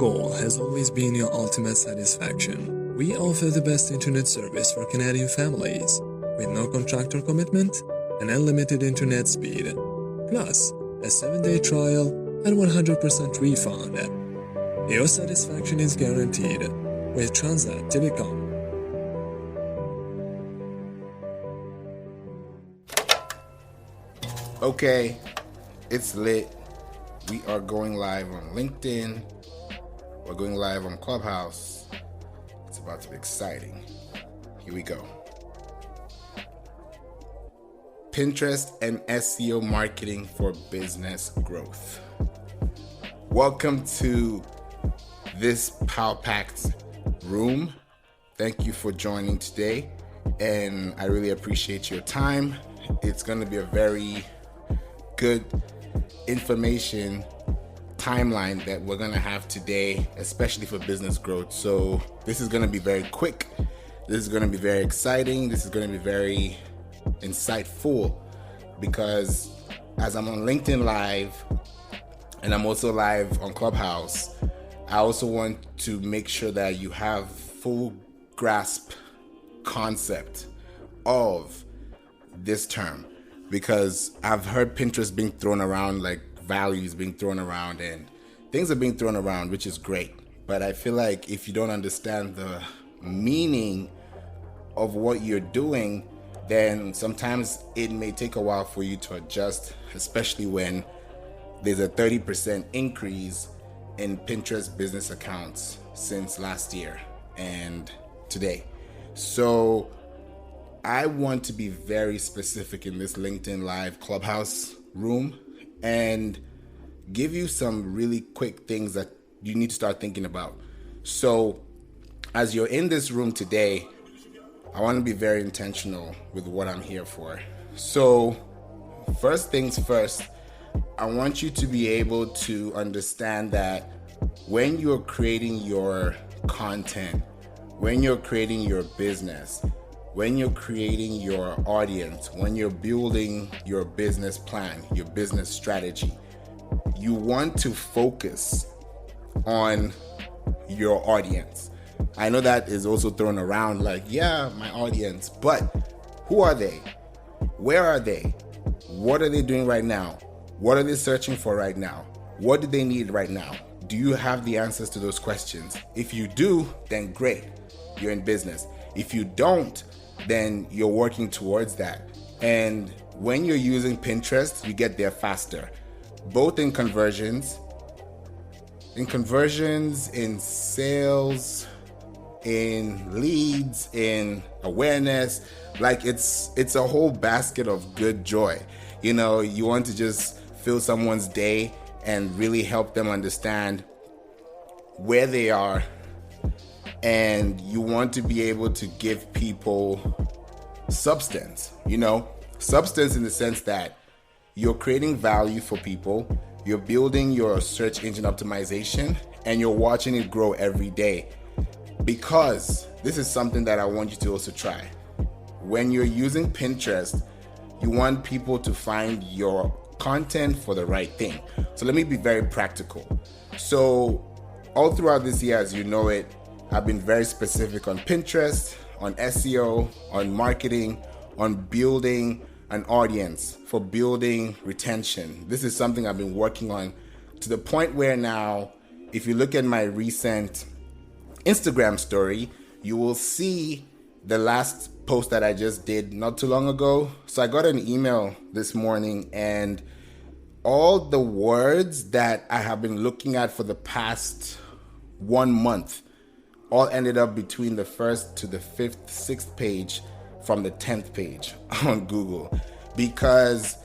goal has always been your ultimate satisfaction. We offer the best internet service for Canadian families, with no contractor commitment and unlimited internet speed, plus a 7-day trial and 100% refund. Your satisfaction is guaranteed with Transat Telecom. Okay, it's lit. We are going live on LinkedIn. We're going live on Clubhouse. It's about to be exciting. Here we go. Pinterest and SEO marketing for business growth. Welcome to this power-packed room. Thank you for joining today, and I really appreciate your time. It's going to be a very good information timeline that we're going to have today, especially for business growth. So this is going to be very quick. This is going to be very exciting. This is going to be very insightful, because as I'm on LinkedIn Live and I'm also live on Clubhouse, I also want to make sure that you have full grasp concept of this term, because I've heard Pinterest being thrown around, like values being thrown around and things are being thrown around, which is great. But I feel like if you don't understand the meaning of what you're doing, then sometimes it may take a while for you to adjust, especially when there's a 30% increase in Pinterest business accounts since last year and today. So I want to be very specific in this LinkedIn Live Clubhouse room and give you some really quick things that you need to start thinking about. So as you're in this room today, I want to be very intentional with what I'm here for. So first things first, I want you to be able to understand that when you're creating your content, when you're creating your business, when you're creating your audience, when you're building your business plan, your business strategy, you want to focus on your audience. I know that is also thrown around like, yeah, my audience, but who are they? Where are they? What are they doing right now? What are they searching for right now? What do they need right now? Do you have the answers to those questions? If you do, then great, you're in business. If you don't, then you're working towards that. And when you're using Pinterest, you get there faster, both in conversions, in sales, in leads, in awareness. Like it's a whole basket of good joy. You know, you want to just fill someone's day and really help them understand where they are. And you want to be able to give people substance, substance in the sense that you're creating value for people, you're building your search engine optimization, and you're watching it grow every day. Because this is something that I want you to also try. When you're using Pinterest, you want people to find your content for the right thing. So let me be very practical. So all throughout this year, as you know it, I've been very specific on Pinterest, on SEO, on marketing, on building an audience, for building retention. This is something I've been working on to the point where now, if you look at my recent Instagram story, you will see the last post that I just did not too long ago. So I got an email this morning, and all the words that I have been looking at for the past 1 month all ended up between the first to the 5th, 6th page from the 10th page on Google, because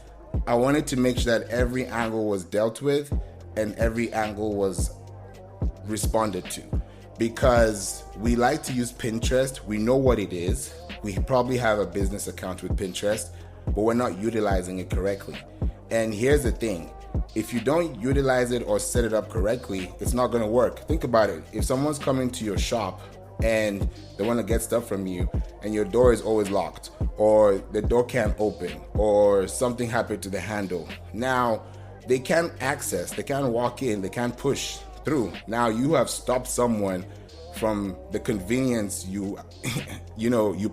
I wanted to make sure that every angle was dealt with and every angle was responded to. Because we like to use Pinterest, we know what it is, we probably have a business account with Pinterest, but we're not utilizing it correctly. And here's the thing, if you don't utilize it or set it up correctly, it's not going to work. Think about it. If someone's coming to your shop and they want to get stuff from you and your door is always locked, or the door can't open, or something happened to the handle, now they can't access, they can't walk in, they can't push through. Now you have stopped someone from the convenience you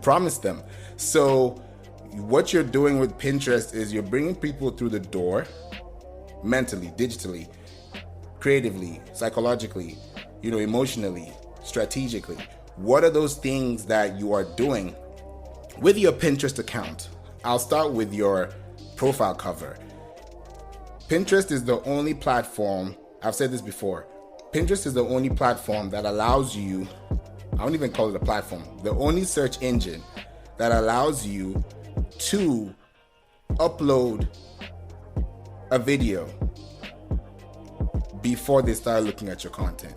promised them. So what you're doing with Pinterest is you're bringing people through the door mentally, digitally, creatively, psychologically, emotionally, strategically. What are those things that you are doing with your Pinterest account? I'll start with your profile cover. Pinterest is the only platform, I've said this before, Pinterest is the only platform that allows you, I don't even call it a platform, the only search engine that allows you to upload a video before they start looking at your content.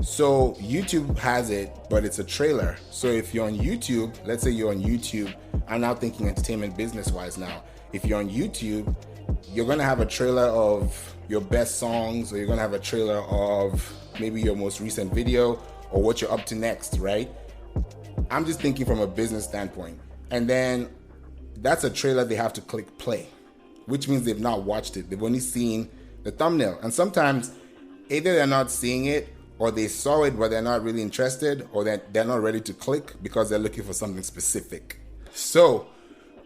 So YouTube has it, but it's a trailer. So if you're on YouTube, let's say you're on YouTube, I'm now thinking entertainment business wise now. If you're on YouTube, you're going to have a trailer of your best songs, or you're going to have a trailer of maybe your most recent video or what you're up to next, right? I'm just thinking from a business standpoint. And then that's a trailer they have to click play, which means they've not watched it. They've only seen the thumbnail. And sometimes either they're not seeing it, or they saw it but they're not really interested, or they're not ready to click because they're looking for something specific. So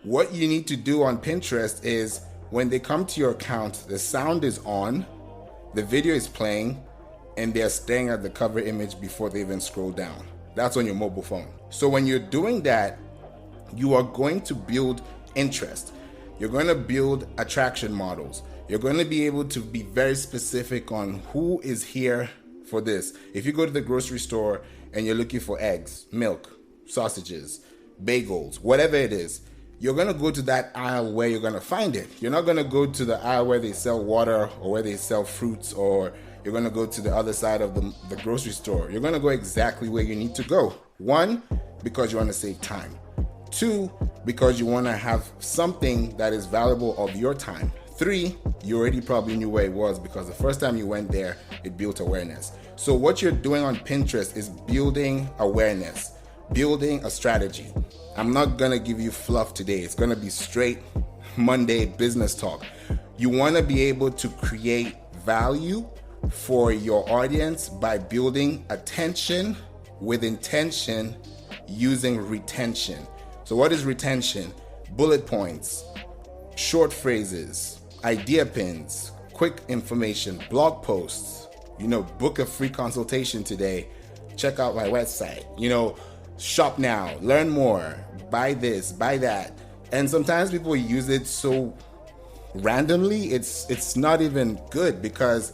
what you need to do on Pinterest is when they come to your account, the sound is on, the video is playing, and they're staring at the cover image before they even scroll down. That's on your mobile phone. So when you're doing that, you are going to build interest. You're going to build attraction models. You're going to be able to be very specific on who is here for this. If you go to the grocery store and you're looking for eggs, milk, sausages, bagels, whatever it is, you're going to go to that aisle where you're going to find it. You're not going to go to the aisle where they sell water or where they sell fruits, or you're going to go to the other side of the grocery store. You're going to go exactly where you need to go. 1, because you want to save time. 2, because you want to have something that is valuable of your time. 3, you already probably knew where it was because the first time you went there, it built awareness. So what you're doing on Pinterest is building awareness, building a strategy. I'm not going to give you fluff today. It's going to be straight Monday business talk. You want to be able to create value for your audience by building attention with intention using retention. So what is retention? Bullet points, short phrases, idea pins, quick information, blog posts, book a free consultation today, check out my website, shop now, learn more, buy this, buy that. And sometimes people use it so randomly, it's not even good because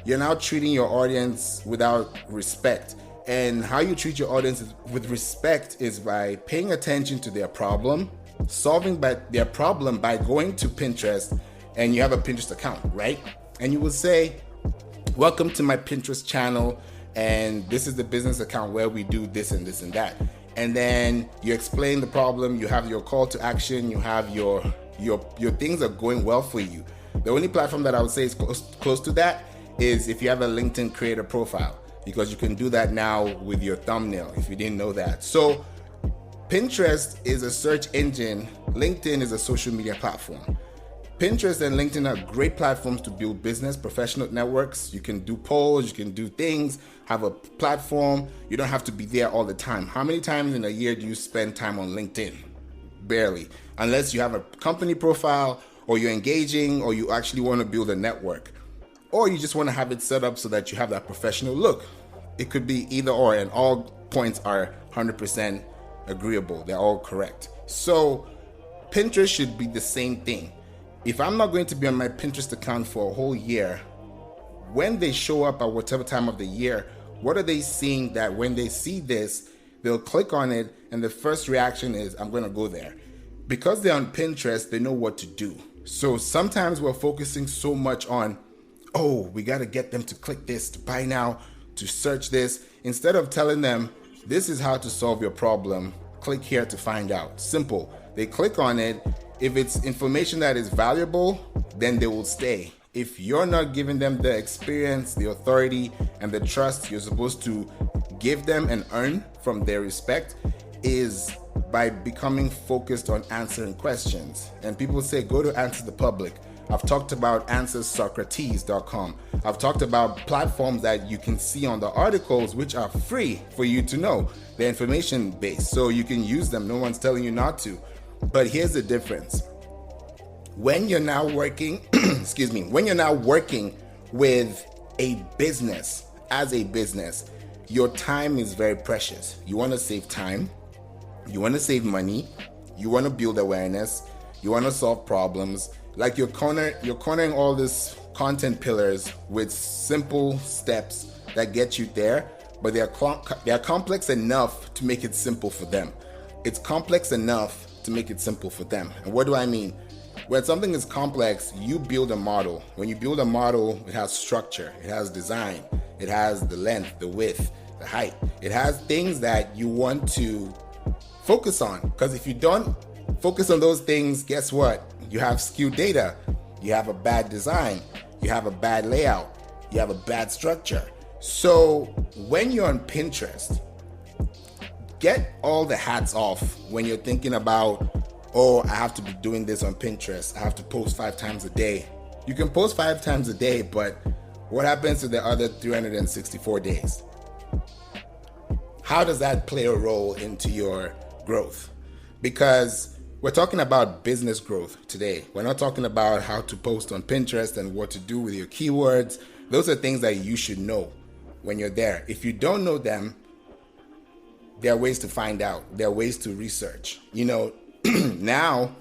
you're now treating your audience without respect. And how you treat your audience with respect is by paying attention to their problem, solving their problem by going to Pinterest, and you have a Pinterest account, right? And you will say, welcome to my Pinterest channel, and this is the business account where we do this and this and that. And then you explain the problem, you have your call to action, you have your things are going well for you. The only platform that I would say is close to that is if you have a LinkedIn creator profile, because you can do that now with your thumbnail if you didn't know that. So Pinterest is a search engine. LinkedIn is a social media platform. Pinterest and LinkedIn are great platforms to build business, professional networks. You can do polls, you can do things, have a platform. You don't have to be there all the time. How many times in a year do you spend time on LinkedIn? Barely. Unless you have a company profile, or you're engaging, or you actually want to build a network, or you just want to have it set up so that you have that professional look. It could be either or, and all points are 100% agreeable. They're all correct. So Pinterest should be the same thing. If I'm not going to be on my Pinterest account for a whole year, when they show up at whatever time of the year, what are they seeing that when they see this, they'll click on it and the first reaction is, I'm going to go there. Because they're on Pinterest, they know what to do. So sometimes we're focusing so much on, we got to get them to click this, to buy now, to search this, instead of telling them, this is how to solve your problem. Click here to find out. Simple. They click on it. If it's information that is valuable, then they will stay. If you're not giving them the experience, the authority, and the trust you're supposed to give them and earn from their respect, is by becoming focused on answering questions. And people say, go to Answer the Public. I've talked about AnswersSocrates.com. I've talked about platforms that you can see on the articles, which are free for you to know. They're information based, so you can use them. No one's telling you not to. But here's the difference. When you're now working, when you're now working with a business, as a business, your time is very precious. You want to save time, you want to save money, you want to build awareness, you want to solve problems. Like you're cornering all these content pillars with simple steps that get you there, but they're complex enough to make it simple for them. It's complex enough to make it simple for them. And what do I mean? When something is complex, you build a model. When you build a model, it has structure, it has design, it has the length, the width, the height. It has things that you want to focus on. Because if you don't focus on those things, guess what? You have skewed data, you have a bad design, you have a bad layout, you have a bad structure. So when you're on Pinterest, get all the hats off when you're thinking about, oh, I have to be doing this on Pinterest. I have to post 5 times a day. You can post 5 times a day, but what happens to the other 364 days? How does that play a role into your growth? Because we're talking about business growth today. We're not talking about how to post on Pinterest and what to do with your keywords. Those are things that you should know when you're there. If you don't know them, there are ways to find out. There are ways to research. Now,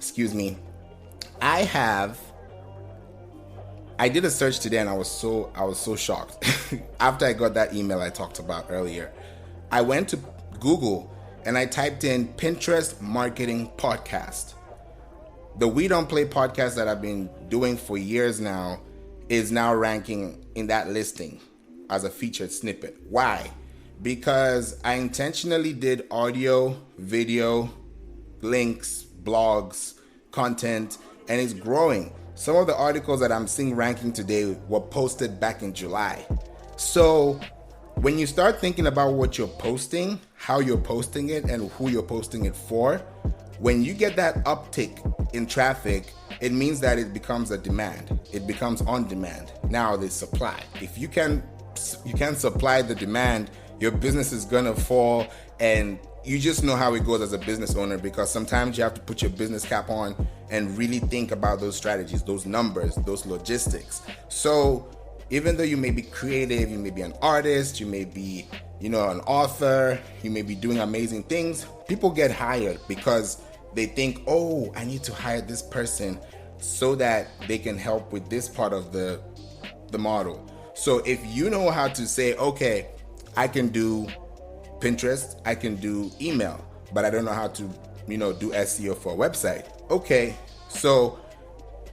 I did a search today and I was so shocked. After I got that email I talked about earlier, I went to Google and I typed in Pinterest marketing podcast. The We Don't Play podcast that I've been doing for years now is now ranking in that listing as a featured snippet. Why? Because I intentionally did audio, video, links, blogs, content, and it's growing. Some of the articles that I'm seeing ranking today were posted back in July. So when you start thinking about what you're posting, how you're posting it, and who you're posting it for, when you get that uptick in traffic, it means that it becomes a demand. It becomes on demand. Now there's supply. If you can supply the demand, your business is gonna fall, and you just know how it goes as a business owner, because sometimes you have to put your business cap on and really think about those strategies, those numbers, those logistics. So even though you may be creative, you may be an artist, you may be, an author, you may be doing amazing things, people get hired because they think, oh, I need to hire this person so that they can help with this part of the model. So if you know how to say, okay, I can do Pinterest, I can do email, but I don't know how to, do SEO for a website. Okay, so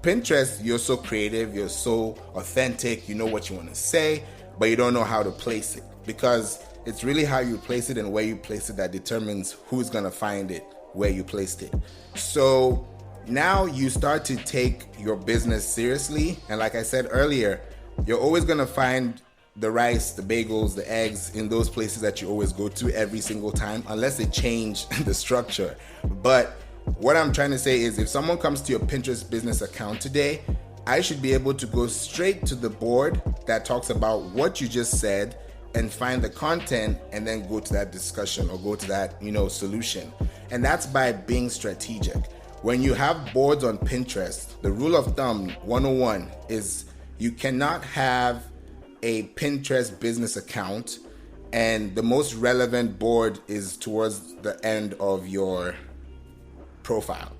Pinterest, you're so creative, you're so authentic, you know what you want to say, but you don't know how to place it, because it's really how you place it and where you place it that determines who's going to find it where you placed it. So now you start to take your business seriously, and like I said earlier, you're always going to find the rice, the bagels, the eggs in those places that you always go to every single time, unless they change the structure. But what I'm trying to say is, if someone comes to your Pinterest business account today, I should be able to go straight to the board that talks about what you just said and find the content and then go to that discussion or go to that, solution. And that's by being strategic. When you have boards on Pinterest, the rule of thumb 101 is you cannot have a Pinterest business account and the most relevant board is towards the end of your profile.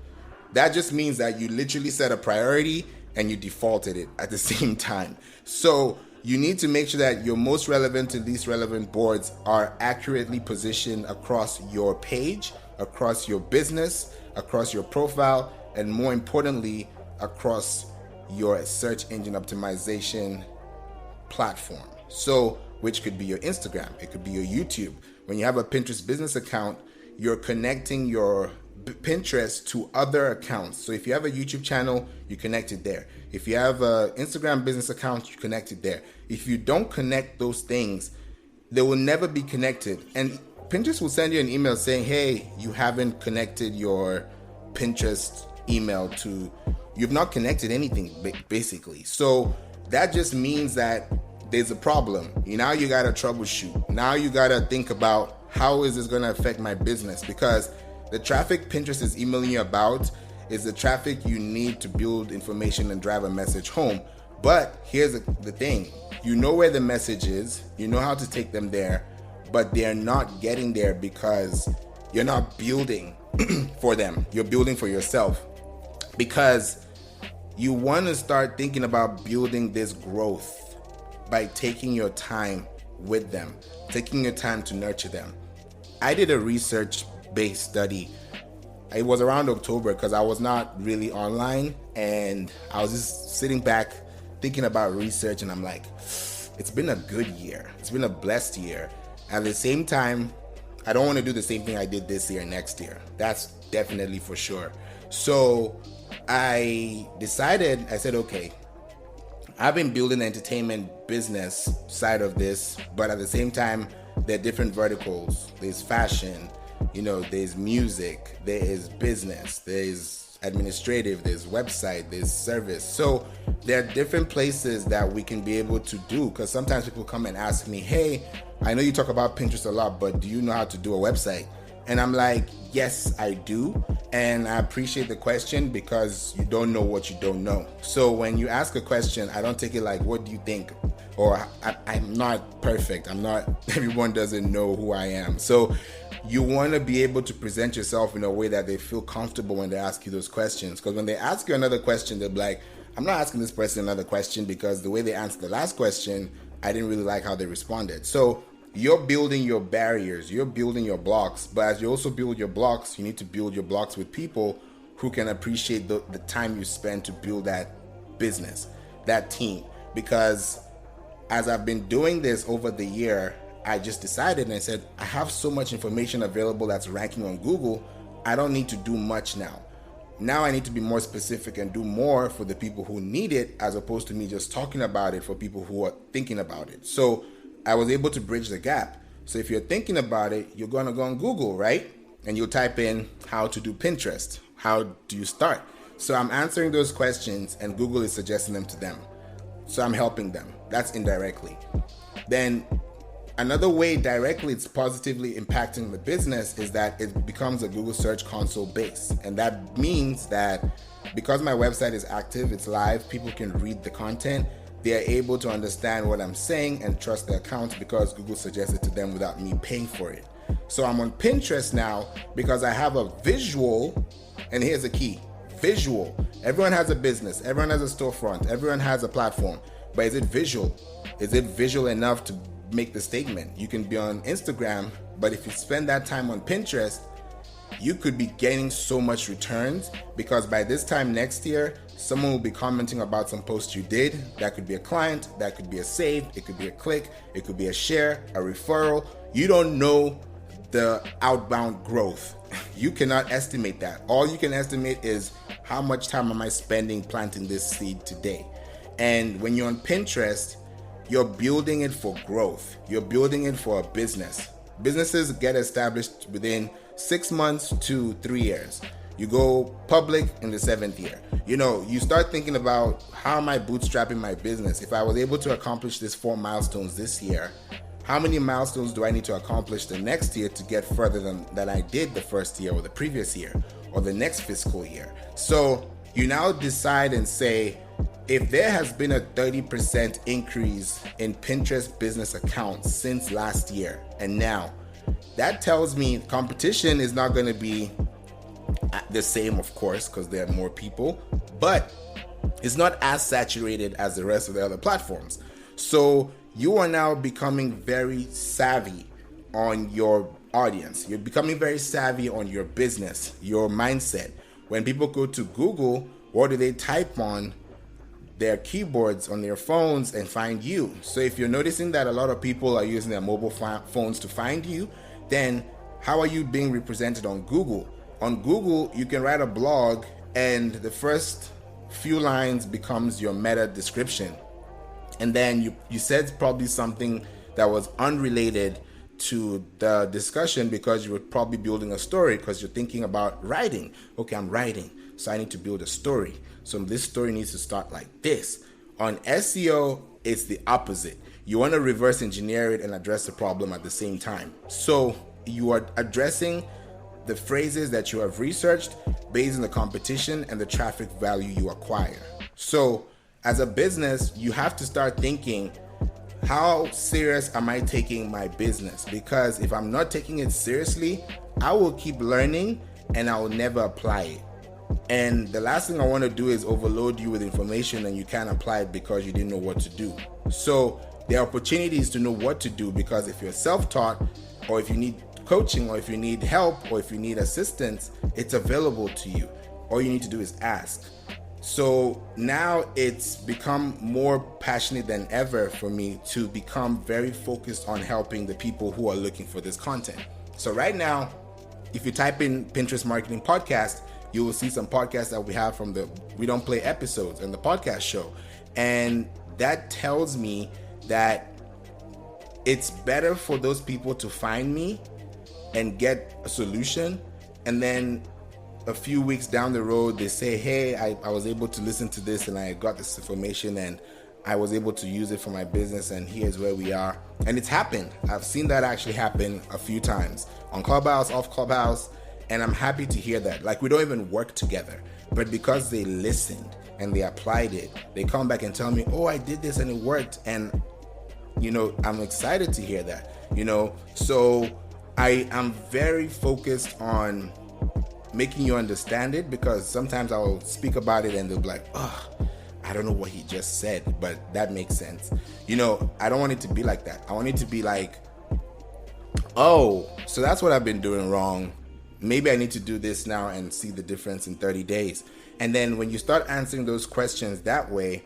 That just means that you literally set a priority and you defaulted it at the same time. So you need to make sure that your most relevant to least relevant boards are accurately positioned across your page, across your business, across your profile, and more importantly, across your search engine optimization platform. So, which could be your Instagram, it could be your YouTube. When you have a Pinterest business account, you're connecting your Pinterest to other accounts. So if you have a YouTube channel, you connect it there. If you have an Instagram business account, you connect it there. If you don't connect those things, they will never be connected. And Pinterest will send you an email saying, hey, you haven't connected your Pinterest email to You've not connected anything, basically. So that just means that there's a problem. Now you got to troubleshoot. Now you got to think about, how is this going to affect my business? Because the traffic Pinterest is emailing you about is the traffic you need to build information and drive a message home. But here's the thing. You know where the message is. You know how to take them there. But they're not getting there because you're not building for them. You're building for yourself. Because you want to start thinking about building this growth by taking your time with them, taking your time to nurture them. I did a research-based study. It was around October because I was not really online, and I was just sitting back thinking about research, and I'm like, it's been a good year. It's been a blessed year. At the same time, I don't want to do the same thing I did this year next year. That's definitely for sure. So I decided, I said, okay, I've been building the entertainment business side of this, but at the same time, there are different verticals. There's fashion, there's music, there is business, there's administrative, there's website, there's service. So there are different places that we can be able to do, because sometimes people come and ask me, hey, I know you talk about Pinterest a lot, but do you know how to do a website? And I'm like, yes, I do. And I appreciate the question, because you don't know what you don't know. So when you ask a question, I don't take it like, what do you think? Or I'm not perfect. Everyone doesn't know who I am. So you want to be able to present yourself in a way that they feel comfortable when they ask you those questions. Because when they ask you another question, they'll be like, I'm not asking this person another question because the way they answered the last question, I didn't really like how they responded. So you're building your barriers, you're building your blocks, but as you also build your blocks, you need to build your blocks with people who can appreciate the time you spend to build that business, that team. Because as I've been doing this over the year, I just decided and I said, I have so much information available that's ranking on Google, I don't need to do much now. Now I need to be more specific and do more for the people who need it, as opposed to me just talking about it for people who are thinking about it. So I was able to bridge the gap. So if you're thinking about it, you're going to go on Google, right? And you'll type in how to do Pinterest. How do you start? So I'm answering those questions and Google is suggesting them to them. So I'm helping them. That's indirectly. Then another way directly it's positively impacting the business is that it becomes a Google Search Console base. And that means that because my website is active, it's live, people can read the content. They are able to understand what I'm saying and trust the account because Google suggests it to them without me paying for it. So I'm on Pinterest now because I have a visual, and here's the key, visual. Everyone has a business, everyone has a storefront, everyone has a platform, but is it visual? Is it visual enough to make the statement? You can be on Instagram, but if you spend that time on Pinterest, you could be getting so much returns, because by this time next year, someone will be commenting about some post you did. That could be a client, that could be a save, it could be a click, it could be a share, a referral. You don't know the outbound growth. You cannot estimate that. All you can estimate is how much time am I spending planting this seed today. And when you're on Pinterest, you're building it for growth. You're building it for a business. Businesses get established within 6 months to 3 years. You go public in the 7th year. You start thinking about, how am I bootstrapping my business? If I was able to accomplish these 4 milestones this year, how many milestones do I need to accomplish the next year to get further than I did the first year or the previous year or the next fiscal year? So you now decide and say, if there has been a 30% increase in Pinterest business accounts since last year and now, that tells me competition is not going to be the same, of course, because there are more people, but it's not as saturated as the rest of the other platforms. So you are now becoming very savvy on your audience. You're becoming very savvy on your business, your mindset. When people go to Google, what do they type on their keyboards on their phones and find you? So if you're noticing that a lot of people are using their mobile phones to find you, then how are you being represented on Google? On Google, you can write a blog and the first few lines becomes your meta description. And then you said probably something that was unrelated to the discussion because you were probably building a story because you're thinking about writing. Okay, I'm writing. So I need to build a story. So this story needs to start like this. On SEO, it's the opposite. You want to reverse engineer it and address the problem at the same time. So you are addressing the phrases that you have researched based on the competition and the traffic value you acquire. So as a business, you have to start thinking, how serious am I taking my business? Because if I'm not taking it seriously, I will keep learning and I will never apply it. And the last thing I want to do is overload you with information and you can't apply it because you didn't know what to do. So there are opportunities to know what to do, because if you're self-taught, or if you need coaching, or if you need help, or if you need assistance, it's available to you. All you need to do is ask. So now it's become more passionate than ever for me to become very focused on helping the people who are looking for this content. So right now, if you type in Pinterest Marketing Podcast, you will see some podcasts that we have from the We Don't Play episodes and the podcast show. And that tells me that it's better for those people to find me and get a solution, and then a few weeks down the road they say, hey, I was able to listen to this and I got this information and I was able to use it for my business, and here's where we are. And it's happened. I've seen that actually happen a few times on Clubhouse, off Clubhouse, and I'm happy to hear that. Like, we don't even work together, but because they listened and they applied it, they come back and tell me, oh, I did this and it worked. And I'm excited to hear that, so I am very focused on making you understand it, because sometimes I'll speak about it and they'll be like, oh, I don't know what he just said, but that makes sense. I don't want it to be like that. I want it to be like, oh, so that's what I've been doing wrong. Maybe I need to do this now and see the difference in 30 days. And then when you start answering those questions that way,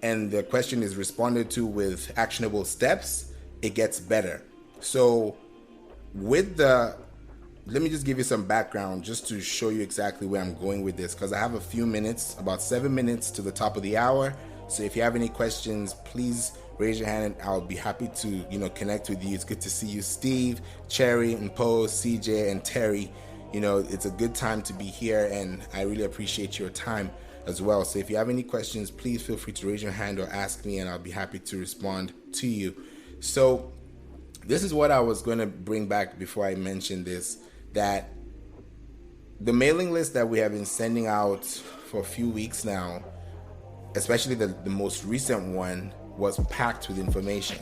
and the question is responded to with actionable steps, it gets better. So let me just give you some background just to show you exactly where I'm going with this, because I have a few minutes, about 7 minutes to the top of the hour. So if you have any questions, please raise your hand and I'll be happy to, connect with you. It's good to see you, Steve, Cherry, and Poe, CJ, and Terry. It's a good time to be here, and I really appreciate your time as well. So if you have any questions, please feel free to raise your hand or ask me, and I'll be happy to respond to you. So this is what I was going to bring back before I mention this, that the mailing list that we have been sending out for a few weeks now, especially the most recent one, was packed with information.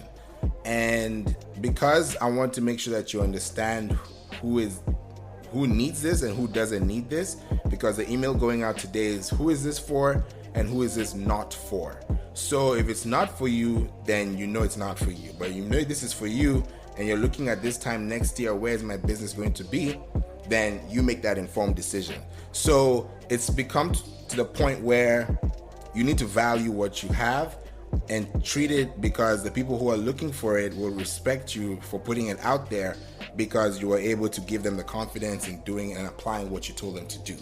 And because I want to make sure that you understand who needs this and who doesn't need this, because the email going out today is who is this for and who is this not for. So if it's not for you, then it's not for you. But this is for you, and you're looking at this time next year, where is my business going to be? Then you make that informed decision. So it's become to the point where you need to value what you have and treat it, because the people who are looking for it will respect you for putting it out there, because you are able to give them the confidence in doing and applying what you told them to do.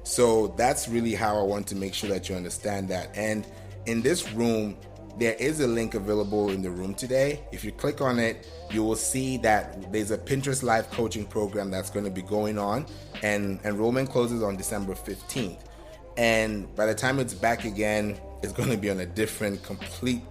So that's really how I want to make sure that you understand that. And in this room, there is a link available in the room today. If you click on it, you will see that there's a Pinterest live coaching program that's going to be going on, and enrollment closes on December 15th. And by the time it's back again, it's going to be on a different, complete,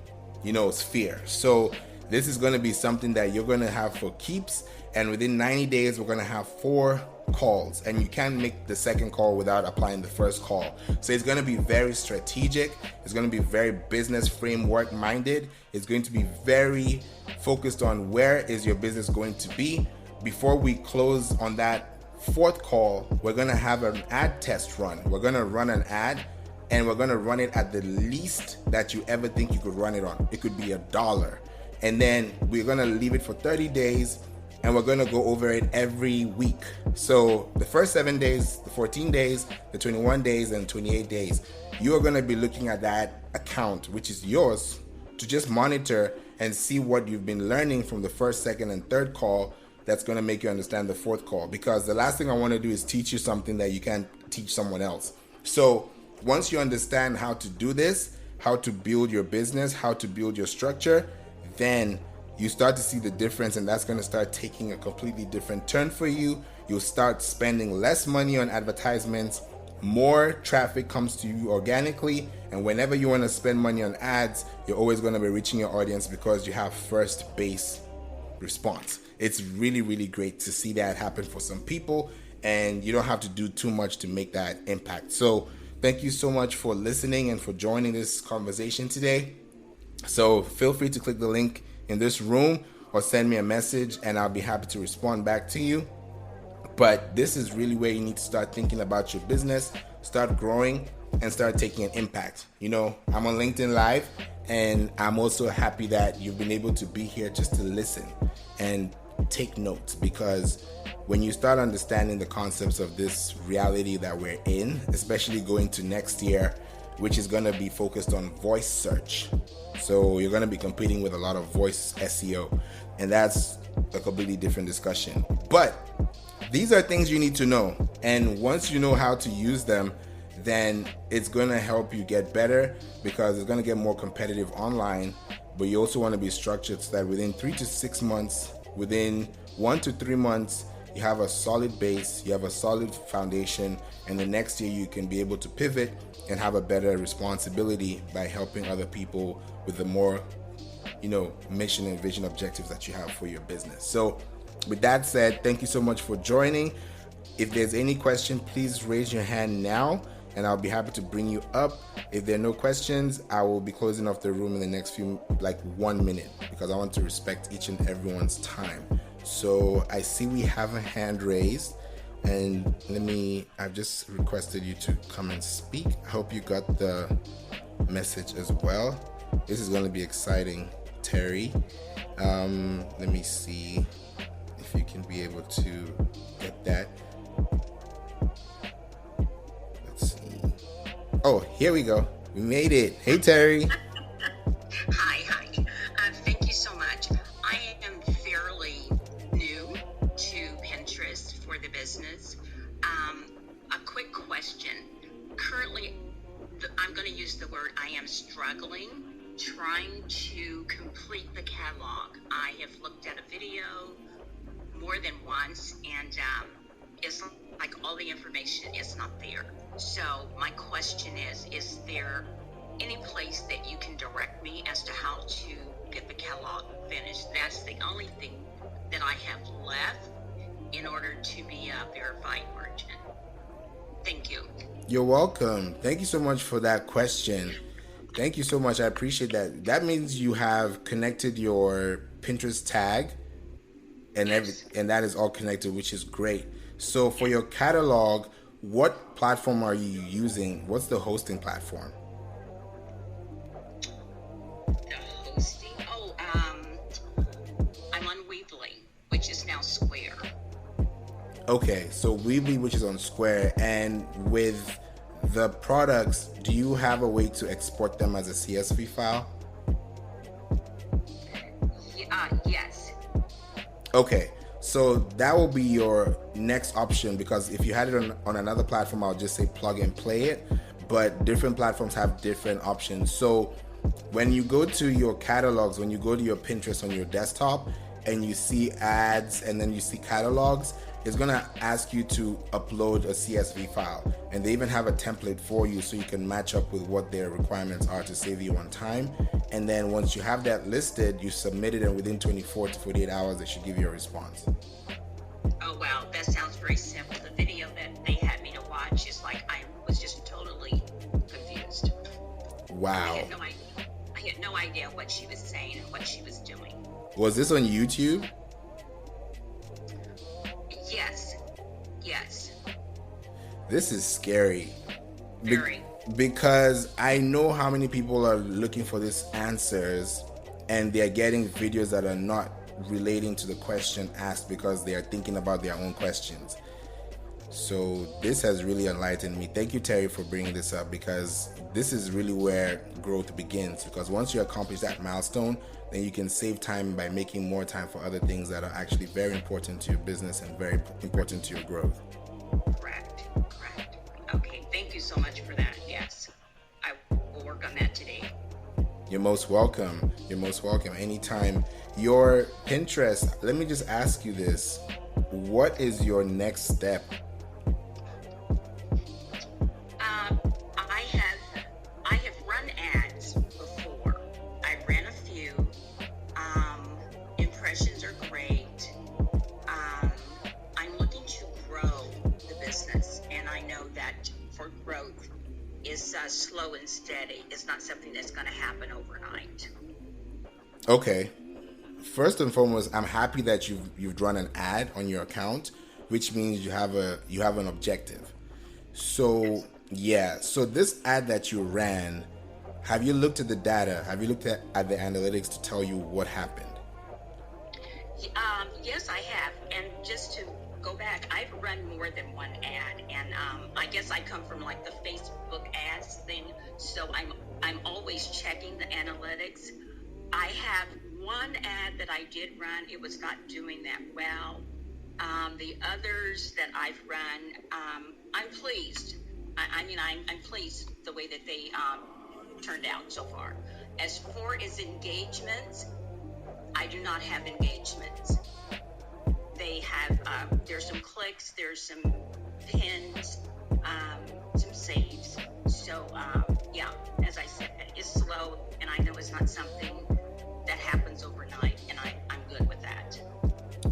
sphere. So this is going to be something that you're going to have for keeps. And within 90 days, we're going to have 4 calls, and you can't make the second call without applying the first call. So it's going to be very strategic. It's going to be very business framework minded. It's going to be very focused on where is your business going to be. Before we close on that 4th call, we're going to have an ad test run. We're going to run an ad, and we're going to run it at the least that you ever think you could run it on. It could be $1. And then we're going to leave it for 30 days. And we're going to go over it every week. So the first 7 days, the 14 days, the 21 days, and 28 days, you are going to be looking at that account, which is yours, to just monitor and see what you've been learning from the 1st, 2nd, and 3rd call. That's going to make you understand the 4th call. Because the last thing I want to do is teach you something that you can't teach someone else. So once you understand how to do this, how to build your business, how to build your structure, then you start to see the difference, and that's going to start taking a completely different turn for you. You'll start spending less money on advertisements, more traffic comes to you organically, and whenever you want to spend money on ads, you're always going to be reaching your audience because you have first base response. It's really, really great to see that happen for some people, and you don't have to do too much to make that impact. So thank you so much for listening and for joining this conversation today. So feel free to click the link in this room or send me a message and I'll be happy to respond back to you. But this is really where you need to start thinking about your business, start growing, and start taking an impact. You know, I'm on LinkedIn Live, and I'm also happy that you've been able to be here just to listen and take notes, because when you start understanding the concepts of this reality that we're in, especially going to next year, which is going to be focused on voice search. So you're going to be competing with a lot of voice SEO, and that's a completely different discussion. But these are things you need to know, and once you know how to use them, then it's going to help you get better, because it's going to get more competitive online. But you also want to be structured so that within 3 to 6 months, within 1 to 3 months, you have a solid base, you have a solid foundation, and the next year you can be able to pivot and have a better responsibility by helping other people with the more, mission and vision objectives that you have for your business. So with that said, thank you so much for joining. If there's any question, please raise your hand now and I'll be happy to bring you up. If there are no questions, I will be closing off the room in the next 1 minute, because I want to respect each and everyone's time. So I see we have a hand raised, and I've just requested you to come and speak. I hope you got the message as well. This is going to be exciting, Terry. Let me see if you can be able to get that. Let's see. Oh, here we go. We made it. Hey, Terry. Hi. Thank you so much. I am fairly new to Pinterest for the business. A quick question. Currently, I'm going to use the word I am struggling, trying to complete the catalog. I have looked at a video more than once, and it's like all the information is not there. So my question is there any place that you can direct me as to how to get the catalog finished? That's the only thing that I have left in order to be a verified merchant. Thank you. You're welcome. Thank you so much for that question. Thank you so much. I appreciate that. That means you have connected your Pinterest tag and and that is all connected, which is great. So for your catalog, what platform are you using? What's the hosting platform? The hosting? I'm on Weebly, which is now Square. Okay, so Weebly, which is on Square, and with the products, do you have a way to export them as a CSV file? Yes. Okay, so that will be your next option, because if you had it on another platform, I'll just say plug and play it, but different platforms have different options. So when you go to your catalogs, when you go to your Pinterest on your desktop and you see ads and then you see catalogs, it's going to ask you to upload a CSV file, and they even have a template for you so you can match up with what their requirements are to save you on time. And then once you have that listed, you submit it, and within 24 to 48 hours, they should give you a response. Oh, wow. That sounds very simple. The video that they had me to watch is like, I was just totally confused. Wow. I had no idea what she was saying and what she was doing. Was this on YouTube? Yes. This is scary. Very. Because I know how many people are looking for these answers, and they're getting videos that are not relating to the question asked because they are thinking about their own questions. So this has really enlightened me. Thank you, Terry, for bringing this up, because this is really where growth begins. Because once you accomplish that milestone, then you can save time by making more time for other things that are actually very important to your business and very important to your growth. Correct. Okay, thank you so much for that. Yes, I will work on that today. You're most welcome. Anytime. Your Pinterest, let me just ask you this. What is your next step? slow and steady. It's not something that's going to happen overnight. Okay. First and foremost, I'm happy that you've run an ad on your account, which means you have an objective. So yeah, so this ad that you ran, have you looked at the data? Have you looked at the analytics to tell you what happened? Yes, I have. And just to go back, I've run more than one ad, and I guess I come from like the Facebook ads thing, so I'm always checking the analytics. I have one ad that I did run. It was not doing that well. The others that I've run, I'm pleased. I'm pleased the way that they turned out so far. As far as engagements, I do not have engagements. They have, there's some clicks, there's some pins, some saves. So, yeah, as I said, it's slow, and I know it's not something that happens overnight, and I'm good with that.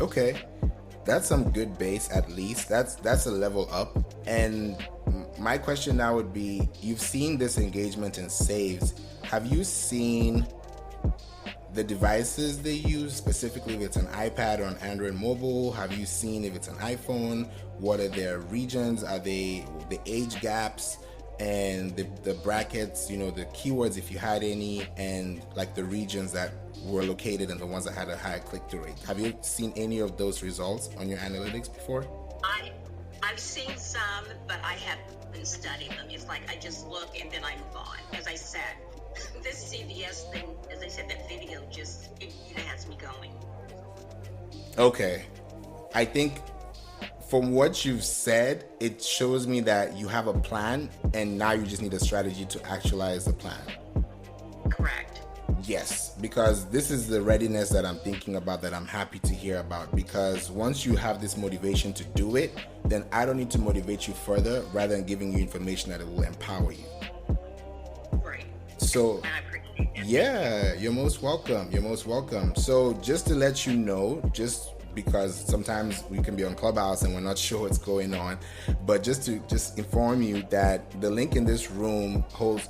Okay. That's some good base, at least. That's a level up. And my question now would be, you've seen this engagement in saves. Have you seen the devices they use, specifically if it's an iPad or an Android mobile? Have you seen if it's an iPhone? What are their regions? Are they the age gaps and the brackets, the keywords if you had any, and like the regions that were located and the ones that had a higher click-through rate? Have you seen any of those results on your analytics before? I've seen some, but I haven't studied them. It's like I just look and then I move on. As I said, this CVS thing, as I said, that video it has me going. Okay. I think from what you've said, it shows me that you have a plan and now you just need a strategy to actualize the plan. Correct. Yes, because this is the readiness that I'm thinking about, that I'm happy to hear about, because once you have this motivation to do it, then I don't need to motivate you further rather than giving you information that it will empower you. Right. So, I appreciate that. yeah, you're most welcome. You're most welcome. So just to let you know, just because sometimes we can be on Clubhouse and we're not sure what's going on, but just to inform you that the link in this room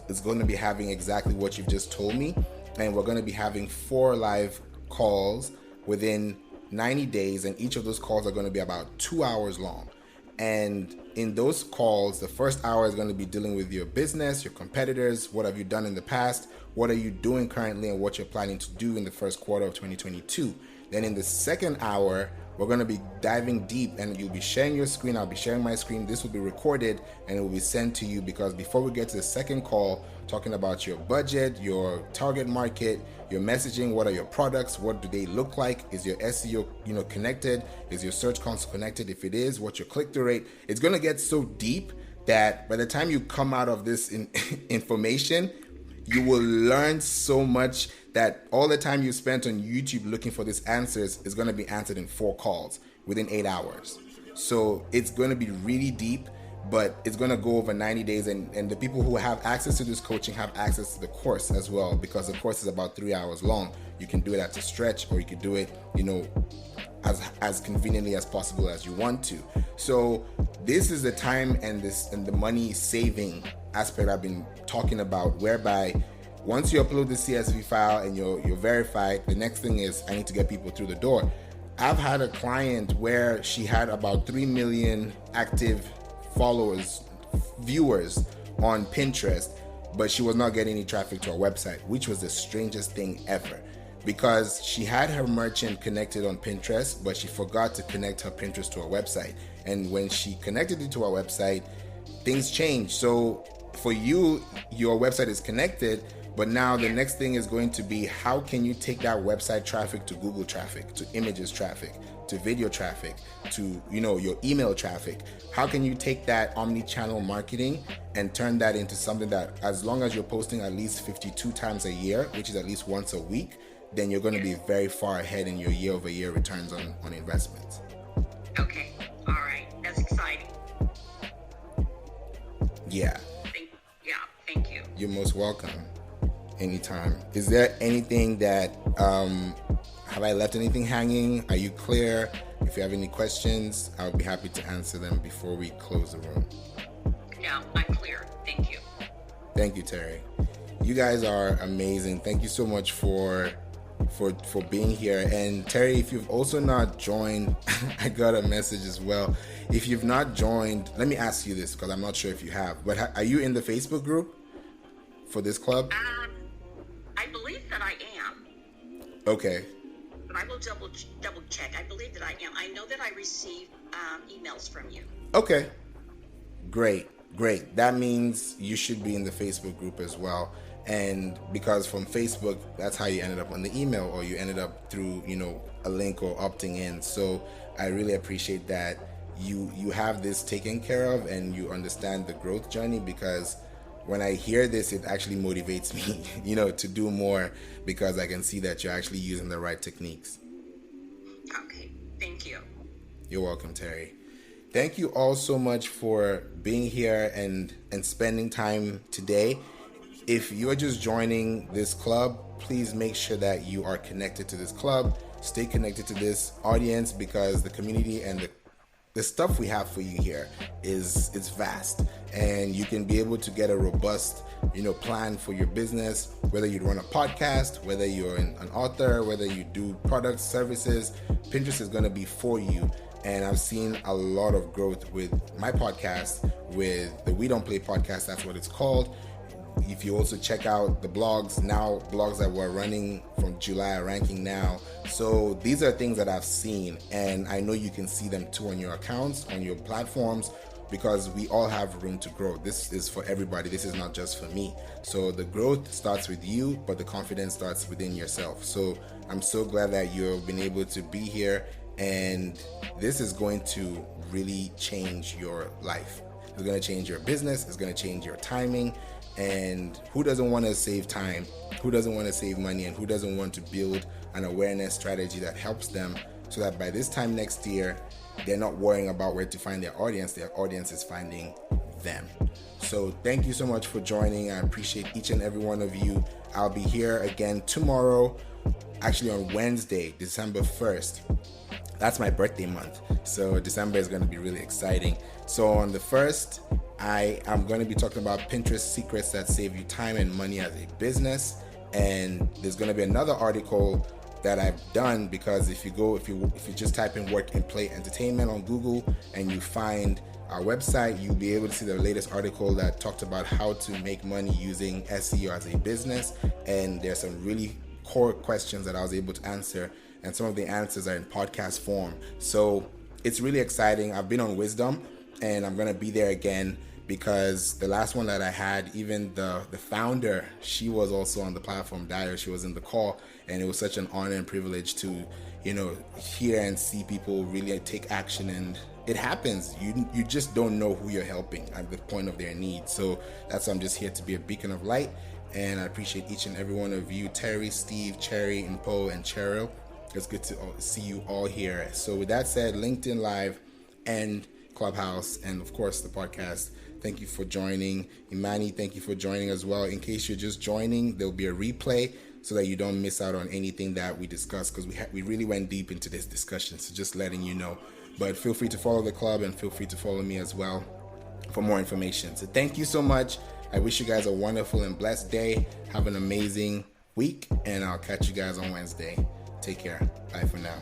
is going to be having exactly what you've just told me. And we're going to be having 4 live calls within 90 days. And each of those calls are going to be about 2 hours long. And in those calls, the first hour is going to be dealing with your business, your competitors, what have you done in the past, what are you doing currently, and what you're planning to do in the first quarter of 2022. Then in the second hour, we're going to be diving deep, and you'll be sharing your screen. I'll be sharing my screen. This will be recorded and it will be sent to you, because before we get to the second call, talking about your budget, your target market, your messaging, what are your products, what do they look like, is your SEO connected, is your search console connected, if it is, what's your click-through rate. It's going to get so deep that by the time you come out of this information, you will learn so much that all the time you spent on YouTube looking for these answers is going to be answered in 4 calls within 8 hours. So it's going to be really deep, but it's going to go over 90 days. And the people who have access to this coaching have access to the course as well, because the course is about 3 hours long. You can do it at a stretch, or you could do it, as conveniently as possible as you want to. So this is the time and the money saving aspect I've been talking about, whereby once you upload the CSV file and you're verified, the next thing is I need to get people through the door. I've had a client where she had about 3 million active viewers on Pinterest, but she was not getting any traffic to her website, which was the strangest thing ever, because she had her merchant connected on Pinterest, but she forgot to connect her Pinterest to her website. And when she connected it to her website, things changed. So for you, your website is connected, but now the next thing is going to be, how can you take that website traffic to Google traffic, to images traffic, to video traffic, to your email traffic? How can you take that omni-channel marketing and turn that into something that, as long as you're posting at least 52 times a year, which is at least once a week, then you're going to be very far ahead in your year-over-year returns on investments. Okay. All right. That's exciting. Yeah. Thank you. You're most welcome. Anytime. Is there anything that, have I left anything hanging? Are you clear? If you have any questions, I would be happy to answer them before we close the room. No, I'm clear. Thank you. Thank you, Terry. You guys are amazing. Thank you so much for being here. And Terry, if you've also not joined, I got a message as well. If you've not joined, let me ask you this because I'm not sure if you have, but are you in the Facebook group for this club? I believe that I am. Okay. But I will double check. I believe that I am. I know that I receive emails from you. Okay. Great. That means you should be in the Facebook group as well. And because from Facebook, that's how you ended up on the email, or you ended up through, a link or opting in. So I really appreciate that you have this taken care of and you understand the growth journey, because when I hear this, it actually motivates me, to do more, because I can see that you're actually using the right techniques. Okay. Thank you. You're welcome, Terry. Thank you all so much for being here and spending time today. If you're just joining this club, please make sure that you are connected to this club. Stay connected to this audience, because the community and the stuff we have for you here is vast, and you can be able to get a robust, plan for your business, whether you run a podcast, whether you're an author, whether you do products, services. Pinterest is going to be for you. And I've seen a lot of growth with my podcast, with the We Don't Play podcast. That's what it's called. If you also check out the blogs that we're running from July are ranking now. So these are things that I've seen, and I know you can see them too on your accounts, on your platforms, because we all have room to grow. This is for everybody. This is not just for me. So the growth starts with you, but the confidence starts within yourself. So I'm so glad that you've been able to be here, and this is going to really change your life. It's going to change your business. It's going to change your timing. And who doesn't want to save time? Who doesn't want to save money? And who doesn't want to build an awareness strategy that helps them, so that by this time next year, they're not worrying about where to find their audience is finding them. So thank you so much for joining. I appreciate each and every one of you. I'll be here again tomorrow, actually on Wednesday, December 1st. That's my birthday month. So December is going to be really exciting. So on the 1st, I am going to be talking about Pinterest secrets that save you time and money as a business. And there's going to be another article that I've done, because if you just type in work and play entertainment on Google and you find our website, you'll be able to see the latest article that talked about how to make money using SEO as a business. And there's some really core questions that I was able to answer, and some of the answers are in podcast form. So it's really exciting. I've been on Wisdom, and I'm going to be there again, because the last one that I had, even the founder, she was also on the platform, Dio. She was in the call, and it was such an honor and privilege to, hear and see people really take action. And it happens. You just don't know who you're helping at the point of their need. So that's why I'm just here to be a beacon of light. And I appreciate each and every one of you, Terry, Steve, Cherry, Impo, and Cheryl. It's good to see you all here. So with that said, LinkedIn Live and Clubhouse, and of course the podcast, thank you for joining. Imani, thank you for joining as well. In case you're just joining, there'll be a replay so that you don't miss out on anything that we discussed, because we really went deep into this discussion. So just letting you know. But feel free to follow the club, and feel free to follow me as well for more information. So thank you so much. I wish you guys a wonderful and blessed day. Have an amazing week, and I'll catch you guys on Wednesday. Take care. Bye for now.